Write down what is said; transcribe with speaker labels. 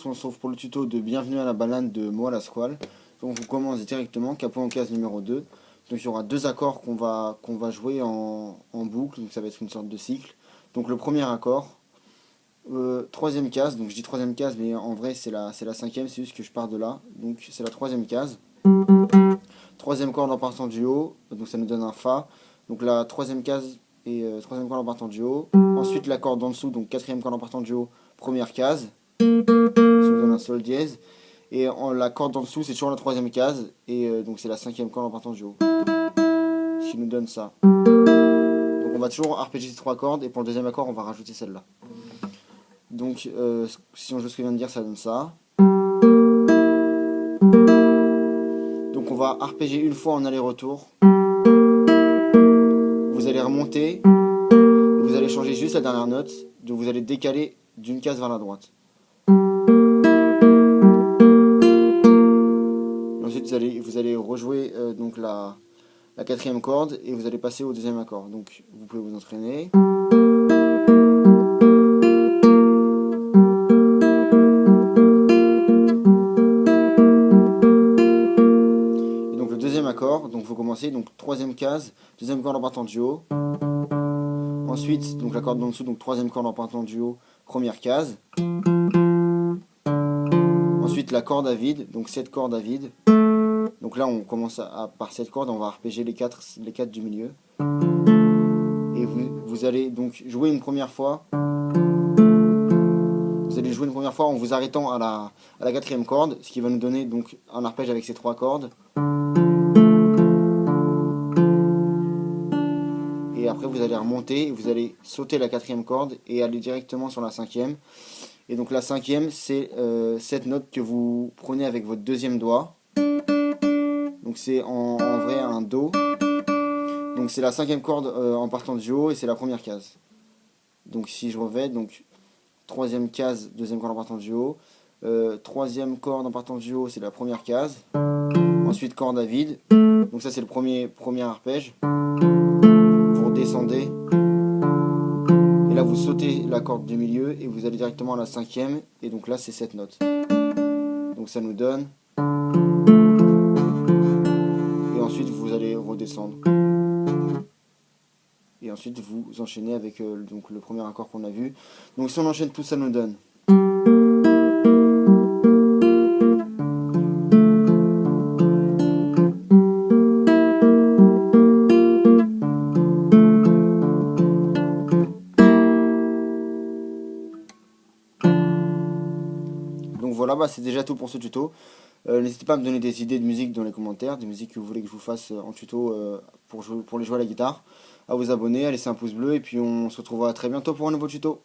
Speaker 1: on se retrouve pour le tuto de Bienvenue à la balade de Moi la Squale. Donc on commence directement, capot en case numéro 2. Donc il y aura deux accords qu'on va jouer en boucle, donc ça va être une sorte de cycle. Donc le premier accord, troisième case, donc je dis troisième case mais en vrai c'est la cinquième, c'est juste que je pars de là. Donc c'est la troisième case. Troisième corde en partant du haut, donc ça nous donne un Fa. Donc la troisième case et troisième corde en partant du haut. Ensuite la corde en dessous, donc quatrième corde en partant du haut, première case. Ça nous donne un Sol dièse. Et la corde en dessous c'est toujours la troisième case. Et donc c'est la cinquième corde en partant du haut. Ce qui nous donne ça. Donc on va toujours arpéger ces trois cordes. Et pour le deuxième accord on va rajouter celle-là. Donc si on joue ce que je viens de dire ça donne ça. Donc on va arpéger une fois en aller-retour. Vous allez remonter. Vous allez changer juste la dernière note. Donc vous allez décaler d'une case vers la droite. Ensuite vous allez rejouer donc la quatrième corde et vous allez passer au deuxième accord. Donc vous pouvez vous entraîner. Et donc le deuxième accord, donc vous commencez, donc troisième case, deuxième corde en partant du haut. Ensuite, donc la corde d'en dessous, donc troisième corde en partant du haut, première case. Ensuite la corde à vide, donc cette corde à vide. Donc là on commence par cette corde, on va arpéger les quatre du milieu. Et vous allez donc jouer une première fois. Vous allez jouer une première fois en vous arrêtant à la quatrième corde, ce qui va nous donner donc un arpège avec ces trois cordes. Et après vous allez remonter, et vous allez sauter la quatrième corde et aller directement sur la cinquième. Et donc la cinquième c'est cette note que vous prenez avec votre deuxième doigt. Donc c'est en vrai un Do. Donc c'est la cinquième corde en partant du haut et c'est la première case. Donc si je revais, donc troisième case, deuxième corde en partant du haut. Troisième corde en partant du haut, c'est la première case. Ensuite corde à vide. Donc ça c'est le premier arpège. Vous redescendez. Et là vous sautez la corde du milieu et vous allez directement à la cinquième. Et donc là c'est cette note. Donc ça nous donne. Et ensuite vous allez redescendre. Et ensuite vous enchaînez avec donc le premier accord qu'on a vu. Donc si on enchaîne tout ça nous donne. Donc voilà, c'est déjà tout pour ce tuto. N'hésitez pas à me donner des idées de musique dans les commentaires, des musiques que vous voulez que je vous fasse en tuto pour les jouer à la guitare. À vous abonner, à laisser un pouce bleu et puis on se retrouvera très bientôt pour un nouveau tuto.